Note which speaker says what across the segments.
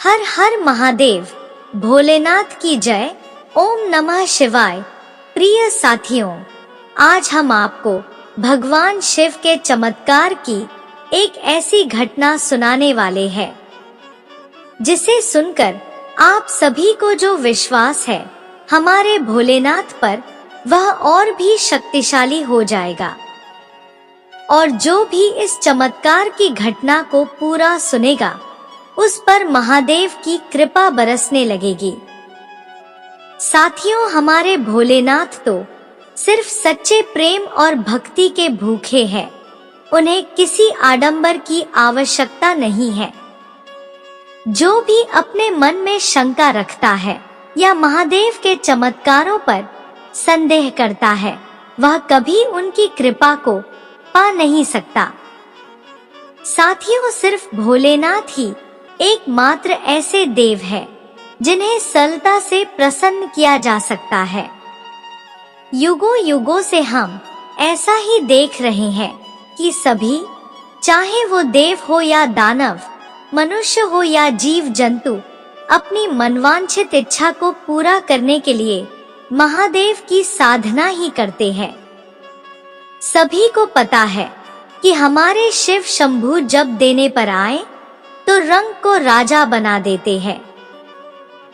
Speaker 1: हर हर महादेव, भोलेनाथ की जय। ओम नमः शिवाय। प्रिय साथियों, आज हम आपको भगवान शिव के चमत्कार की एक ऐसी घटना सुनाने वाले हैं जिसे सुनकर आप सभी को जो विश्वास है हमारे भोलेनाथ पर, वह और भी शक्तिशाली हो जाएगा। और जो भी इस चमत्कार की घटना को पूरा सुनेगा उस पर महादेव की कृपा बरसने लगेगी। साथियों, हमारे भोलेनाथ तो सिर्फ सच्चे प्रेम और भक्ति के भूखे हैं। उन्हें किसी आडंबर की आवश्यकता नहीं है। जो भी अपने मन में शंका रखता है या महादेव के चमत्कारों पर संदेह करता है, वह कभी उनकी कृपा को पा नहीं सकता। साथियों, सिर्फ भोलेनाथ ही एकमात्र ऐसे देव हैं जिन्हें सरलता से प्रसन्न किया जा सकता है। युगों युगों से हम ऐसा ही देख रहे हैं कि सभी, चाहे वो देव हो या दानव, मनुष्य हो या जीव जंतु, अपनी मनवांछित इच्छा को पूरा करने के लिए महादेव की साधना ही करते हैं। सभी को पता है कि हमारे शिव शंभू जब देने पर आए तो रंग को राजा बना देते हैं।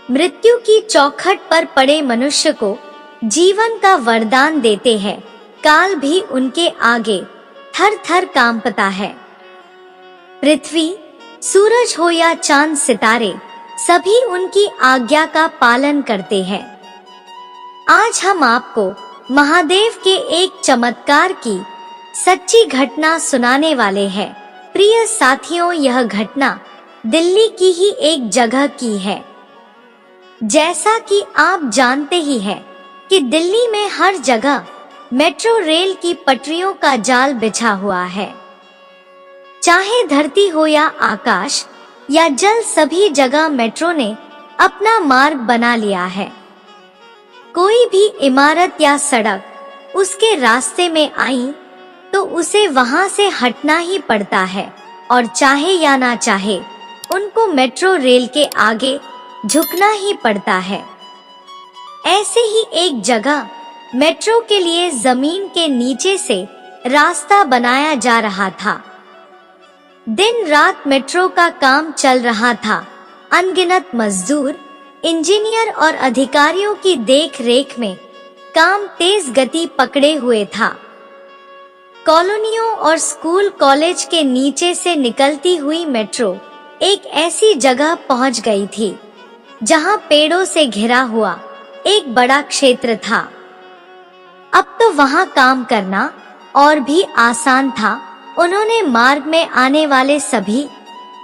Speaker 1: मृत्यु की चौखट पर पड़े मनुष्य को जीवन का वरदान देते हैं। काल भी उनके आगे थर थर कांपता है। पृथ्वी, सूरज हो या चांद सितारे, सभी उनकी आज्ञा का पालन करते हैं। आज हम आपको महादेव के एक चमत्कार की सच्ची घटना सुनाने वाले हैं। प्रिय साथियों, यह घटना दिल्ली की ही एक जगह की है। जैसा कि आप जानते ही हैं कि दिल्ली में हर जगह मेट्रो रेल की पटरियों का जाल बिछा हुआ है। चाहे धरती हो या आकाश या जल, सभी जगह मेट्रो ने अपना मार्ग बना लिया है। कोई भी इमारत या सड़क उसके रास्ते में आई तो उसे वहां से हटना ही पड़ता है, और चाहे या ना चाहे उनको मेट्रो रेल के आगे झुकना ही पड़ता है। ऐसे ही एक जगह मेट्रो के लिए जमीन के नीचे से रास्ता बनाया जा रहा था। दिन रात मेट्रो का काम चल रहा था। अनगिनत मजदूर, इंजीनियर और अधिकारियों की देख रेख में काम तेज गति पकड़े हुए था। कॉलोनियों और स्कूल कॉलेज के नीचे से निकलती हुई मेट्रो एक ऐसी जगह पहुंच गई थी जहां पेड़ों से घिरा हुआ एक बड़ा क्षेत्र था। अब तो वहां काम करना और भी आसान था। उन्होंने मार्ग में आने वाले सभी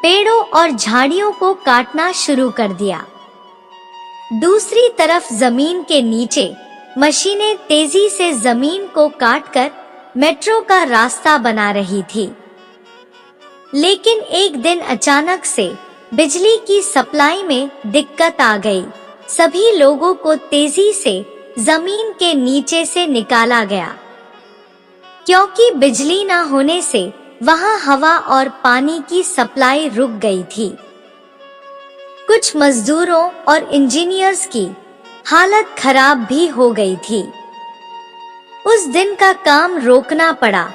Speaker 1: पेड़ों और झाड़ियों को काटना शुरू कर दिया। दूसरी तरफ जमीन के नीचे मशीनें तेजी से जमीन को काटकर मेट्रो का रास्ता बना रही थी। लेकिन एक दिन अचानक से बिजली की सप्लाई में दिक्कत आ गई। सभी लोगों को तेजी से जमीन के नीचे से निकाला गया, क्योंकि बिजली न होने से वहां हवा और पानी की सप्लाई रुक गई थी। कुछ मजदूरों और इंजीनियर्स की हालत खराब भी हो गई थी। उस दिन का काम रोकना पड़ा।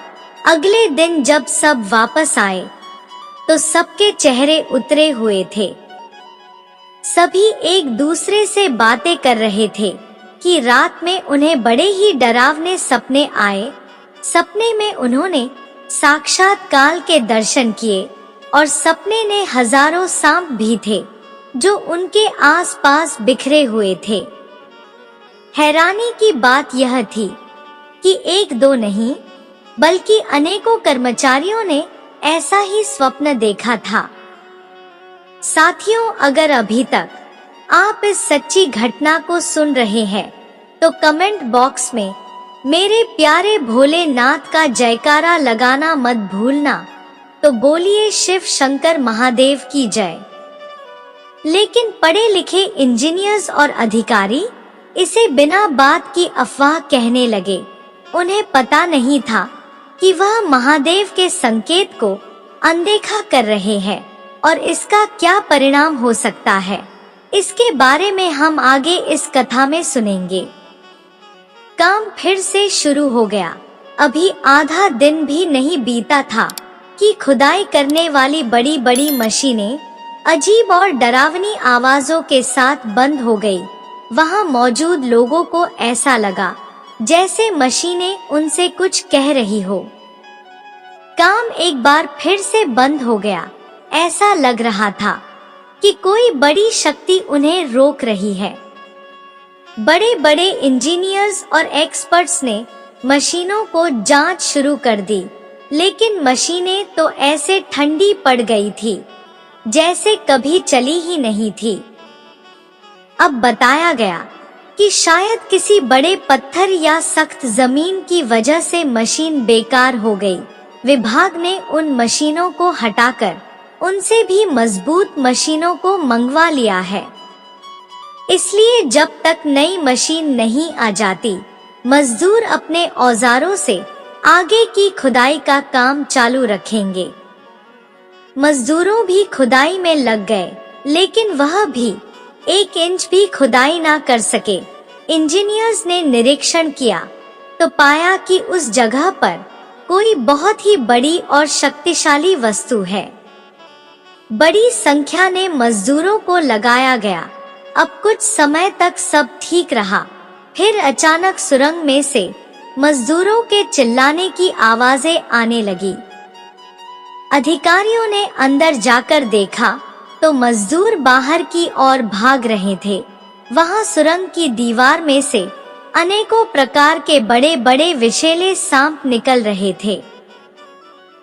Speaker 1: अगले दिन जब सब वापस आए तो सबके चेहरे उतरे हुए थे। सभी एक दूसरे से बातें कर रहे थे कि रात में उन्हें बड़े ही डरावने सपने आए। सपने में उन्होंने साक्षात काल के दर्शन किए और सपने में हजारों सांप भी थे जो उनके आसपास बिखरे हुए थे। हैरानी की बात यह थी कि एक दो नहीं बल्कि अनेकों कर्मचारियों ने ऐसा ही स्वप्न देखा था। साथियों, अगर अभी तक आप इस सच्ची घटना को सुन रहे हैं तो कमेंट बॉक्स में मेरे प्यारे भोलेनाथ का जयकारा लगाना मत भूलना। तो बोलिए शिव शंकर महादेव की जय। लेकिन पढ़े लिखे इंजीनियर्स और अधिकारी इसे बिना बात की अफवाह कहने लगे। उन्हें पता नहीं था कि वह महादेव के संकेत को अनदेखा कर रहे हैं। और इसका क्या परिणाम हो सकता है, इसके बारे में हम आगे इस कथा में सुनेंगे। काम फिर से शुरू हो गया। अभी आधा दिन भी नहीं बीता था कि खुदाई करने वाली बड़ी बड़ी मशीनें अजीब और डरावनी आवाजों के साथ बंद हो गई। वहां मौजूद लोगों को ऐसा लगा जैसे मशीनें उनसे कुछ कह रही हो। काम एक बार फिर से बंद हो गया। ऐसा लग रहा था कि कोई बड़ी शक्ति उन्हें रोक रही है। बड़े बड़े इंजीनियर्स और एक्सपर्ट्स ने मशीनों को जांच शुरू कर दी, लेकिन मशीनें तो ऐसे ठंडी पड़ गई थी जैसे कभी चली ही नहीं थी। अब बताया गया कि शायद किसी बड़े पत्थर या सख्त जमीन की वजह से मशीन बेकार हो गई। विभाग ने उन मशीनों को हटाकर उनसे भी मजबूत मशीनों को मंगवा लिया है। इसलिए जब तक नई मशीन नहीं आ जाती, मजदूर अपने औजारों से आगे की खुदाई का काम चालू रखेंगे। मजदूरों भी खुदाई में लग गए, लेकिन वह भी 1 इंच भी खुदाई ना कर सके। इंजीनियर्स ने निरीक्षण किया तो पाया कि उस जगह पर कोई बहुत ही बड़ी और शक्तिशाली वस्तु है। बड़ी संख्या ने मजदूरों को लगाया गया। अब कुछ समय तक सब ठीक रहा, फिर अचानक सुरंग में से मजदूरों के चिल्लाने की आवाजें आने लगी। अधिकारियों ने अंदर जाकर देखा तो मजदूर बाहर की ओर भाग रहे थे। वहां सुरंग की दीवार में से अनेकों प्रकार के बड़े बड़े विषैले सांप निकल रहे थे।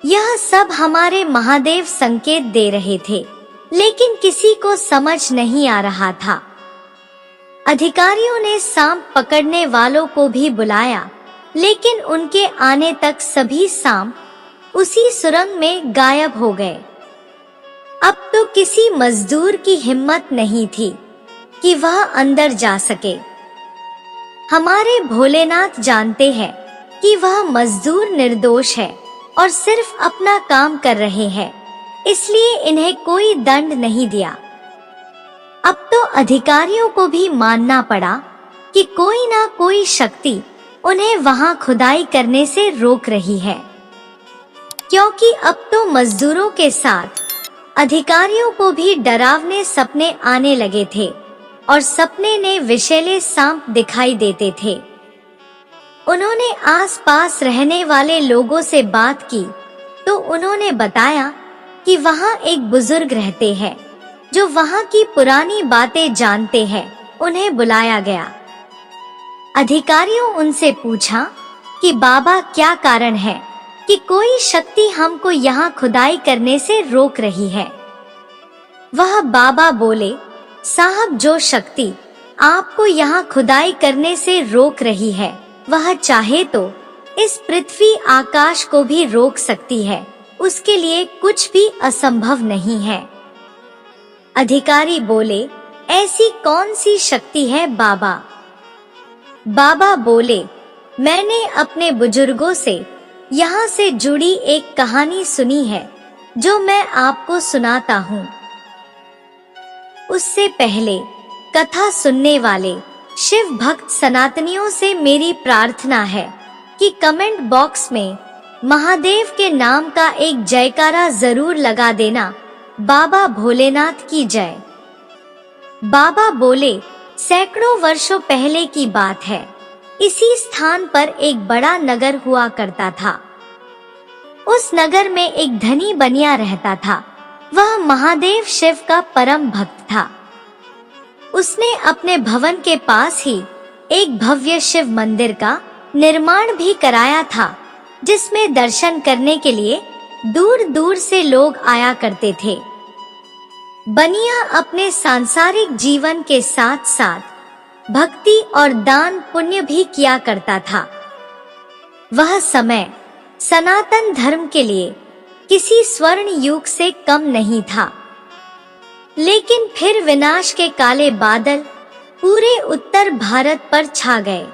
Speaker 1: यह सब हमारे महादेव संकेत दे रहे थे, लेकिन किसी को समझ नहीं आ रहा था। अधिकारियों ने सांप पकड़ने वालों को भी बुलाया, लेकिन उनके आने तक सभी सांप उसी सुरंग में गायब हो गए। अब तो किसी मजदूर की हिम्मत नहीं थी कि वह अंदर जा सके। हमारे भोलेनाथ जानते हैं कि वह मजदूर निर्दोष है और सिर्फ अपना काम कर रहे हैं, इसलिए इन्हें कोई दंड नहीं दिया। अब तो अधिकारियों को भी मानना पड़ा कि कोई ना कोई शक्ति उन्हें वहां खुदाई करने से रोक रही है, क्योंकि अब तो मजदूरों के साथ अधिकारियों को भी डरावने सपने आने लगे थे और सपने ने विषैले सांप दिखाई देते थे। उन्होंने आसपास रहने वाले लोगों से बात की तो उन्होंने बताया कि वहां एक बुजुर्ग रहते हैं जो वहां की पुरानी बातें जानते हैं। उन्हें बुलाया गया। अधिकारियों उनसे पूछा कि बाबा, क्या कारण है कि कोई शक्ति हमको यहाँ खुदाई करने से रोक रही है? वह बाबा बोले, साहब, जो शक्ति आपको यहाँ खुदाई करने से रोक रही है, वह चाहे तो इस पृथ्वी आकाश को भी रोक सकती है। उसके लिए कुछ भी असंभव नहीं है। अधिकारी बोले, ऐसी कौन सी शक्ति है बाबा? बाबा बोले, मैंने अपने बुजुर्गों से यहाँ से जुड़ी एक कहानी सुनी है जो मैं आपको सुनाता हूँ। उससे पहले कथा सुनने वाले शिव भक्त सनातनियों से मेरी प्रार्थना है कि कमेंट बॉक्स में महादेव के नाम का एक जयकारा जरूर लगा देना। बाबा भोलेनाथ की जय। बाबा बोले, सैकड़ों वर्षों पहले की बात है। इसी स्थान पर एक बड़ा नगर हुआ करता था। उस नगर में एक धनी बनिया रहता था। वह महादेव शिव का परम भक्त था। उसने अपने भवन के पास ही एक भव्य शिव मंदिर का निर्माण भी कराया था, जिसमें दर्शन करने के लिए दूर दूर से लोग आया करते थे। बनिया अपने सांसारिक जीवन के साथ साथ भक्ति और दान पुण्य भी किया करता था। वह समय सनातन धर्म के लिए किसी स्वर्ण युग से कम नहीं था। लेकिन फिर विनाश के काले बादल पूरे उत्तर भारत पर छा गए।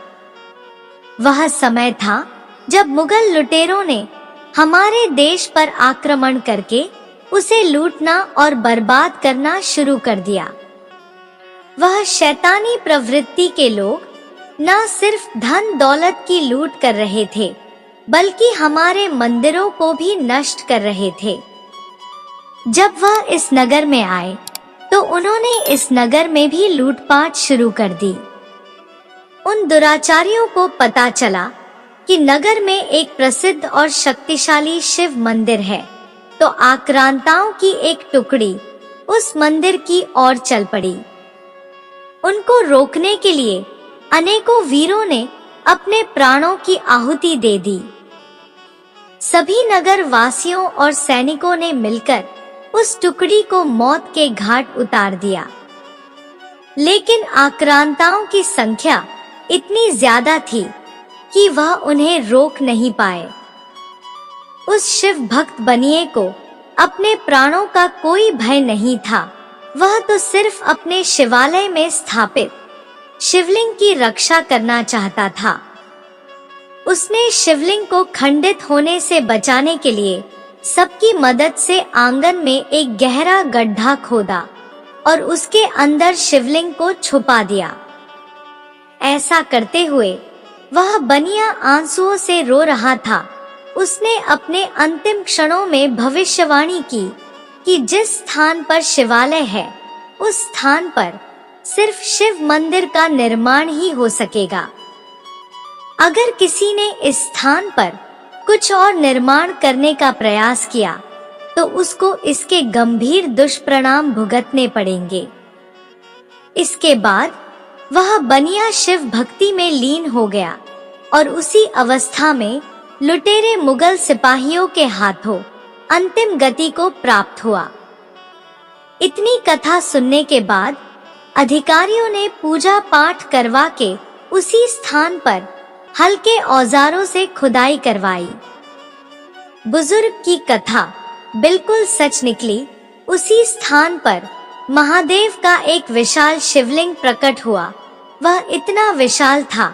Speaker 1: वह समय था जब मुगल लुटेरों ने हमारे देश पर आक्रमण करके उसे लूटना और बर्बाद करना शुरू कर दिया। वह शैतानी प्रवृत्ति के लोग न सिर्फ धन दौलत की लूट कर रहे थे, बल्कि हमारे मंदिरों को भी नष्ट कर रहे थे। जब वह इस नगर में आए तो उन्होंने इस नगर में भी लूटपाट शुरू कर दी। उन दुराचारियों को पता चला कि नगर में एक प्रसिद्ध और शक्तिशाली शिव मंदिर है, तो आक्रांताओं की एक टुकड़ी उस मंदिर की ओर चल पड़ी। उनको रोकने के लिए अनेकों वीरों ने अपने प्राणों की आहुति दे दी। सभी नगर वासियों और सैनिकों ने मिलकर उस टुकड़ी को मौत के घाट उतार दिया। लेकिन आक्रांताओं की संख्या इतनी ज्यादा थी कि वह उन्हें रोक नहीं पाए। उस शिव भक्त बनिए को अपने प्राणों का कोई भय नहीं था। वह तो सिर्फ अपने शिवालय में स्थापित शिवलिंग की रक्षा करना चाहता था। उसने शिवलिंग को खंडित होने से बचाने के लिए सबकी मदद से आंगन में एक गहरा गड्ढा खोदा और उसके अंदर शिवलिंग को छुपा दिया। ऐसा करते हुए वह बनिया आंसुओं से रो रहा था। उसने अपने अंतिम क्षणों में भविष्यवाणी की कि जिस स्थान पर शिवालय है, उस स्थान पर सिर्फ शिव मंदिर का निर्माण ही हो सकेगा। अगर किसी ने इस स्थान पर कुछ और निर्माण करने का प्रयास किया तो उसको इसके गंभीर दुष्परिणाम भुगतने पड़ेंगे। इसके बाद वह बनिया शिव भक्ति में लीन हो गया और उसी अवस्था में लुटेरे मुगल सिपाहियों के हाथों अंतिम गति को प्राप्त हुआ। इतनी कथा सुनने के बाद अधिकारियों ने पूजा पाठ करवा के उसी स्थान पर हल्के औजारों से खुदाई करवाई। बुजुर्ग की कथा बिल्कुल सच निकली। उसी स्थान पर महादेव का एक विशाल शिवलिंग प्रकट हुआ। वह इतना विशाल था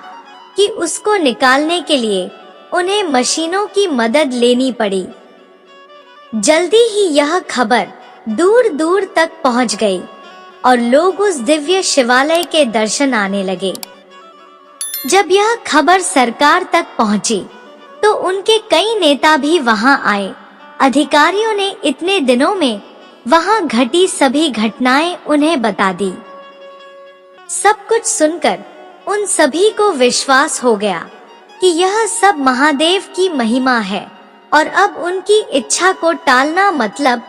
Speaker 1: कि उसको निकालने के लिए उन्हें मशीनों की मदद लेनी पड़ी। जल्दी ही यह खबर दूर दूर तक पहुंच गई और लोग उस दिव्य शिवालय के दर्शन आने लगे। जब यह खबर सरकार तक पहुंची तो उनके कई नेता भी वहां आए। अधिकारियों ने इतने दिनों में वहां घटी सभी घटनाएं उन्हें बता दी। सब कुछ सुनकर उन सभी को विश्वास हो गया कि यह सब महादेव की महिमा है और अब उनकी इच्छा को टालना मतलब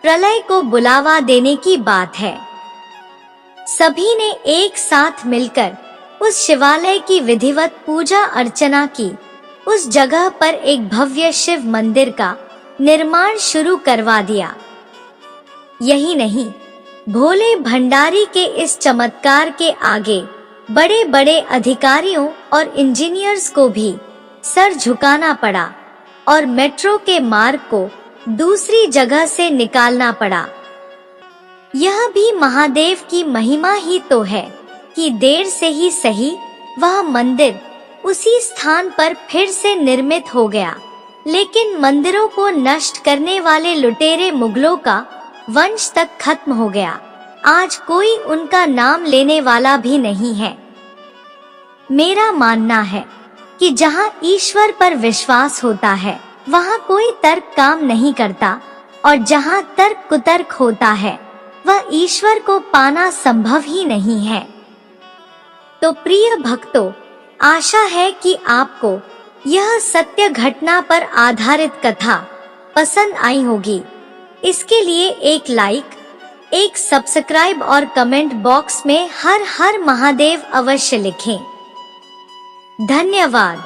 Speaker 1: प्रलय को बुलावा देने की बात है। सभी ने एक साथ मिलकर उस शिवालय की विधिवत पूजा अर्चना की। उस जगह पर एक भव्य शिव मंदिर का निर्माण शुरू करवा दिया। यही नहीं, भोले भंडारी के इस चमत्कार के आगे बड़े बड़े अधिकारियों और इंजीनियर्स को भी सर झुकाना पड़ा और मेट्रो के मार्ग को दूसरी जगह से निकालना पड़ा। यह भी महादेव की महिमा ही तो है कि देर से ही सही वह मंदिर उसी स्थान पर फिर से निर्मित हो गया। लेकिन मंदिरों को नष्ट करने वाले लुटेरे मुगलों का वंश तक खत्म हो गया। आज कोई उनका नाम लेने वाला भी नहीं है। मेरा मानना है कि जहाँ ईश्वर पर विश्वास होता है वहाँ कोई तर्क काम नहीं करता, और जहाँ तर्क कुतर्क होता है वह ईश्वर को पाना संभव ही नहीं है। तो प्रिय भक्तों, आशा है कि आपको यह सत्य घटना पर आधारित कथा पसंद आई होगी। इसके लिए एक लाइक, एक सब्सक्राइब और कमेंट बॉक्स में हर हर महादेव अवश्य लिखें। धन्यवाद।